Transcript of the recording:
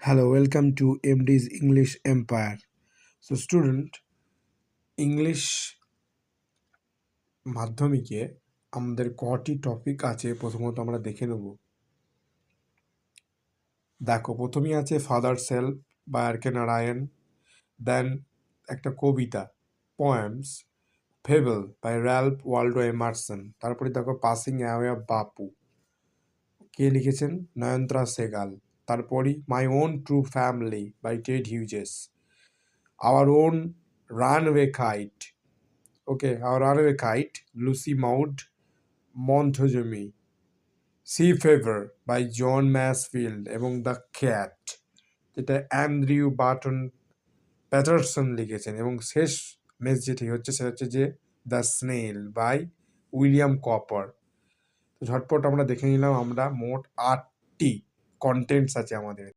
Hello, welcome to MD's English Empire. So, student, English মাধ্যমিকে আমাদের কটি টপিক আছে প্রথমত আমরা দেখে নেব। দেখো, প্রথমেই আছে ফাদার সেলফ বা আর.কে নারায়ণ, দেন একটা কবিতা poems fable by Ralph Waldo Emerson, তারপরে দেখো পাসিং অ্যাওয়ে অফ বাপু, কে লিখেছেন? নয়নতারা সেগাল। তারপরই my own true family by Ted Hughes, our own runaway kite, Our Runaway Kite, Lucy Maud Montgomery, Sea Fever by John Masefield এবং the cat, যেটা Andrew Barton Paterson লিখেছেন, এবং শেষ মেস যেটি হচ্ছে সেটা হচ্ছে যে the snail by William Cowper. তো ঝটপট আমরা দেখে নিলাম আমরা মোট 8টি কন্টেন্টস আছে আমাদের।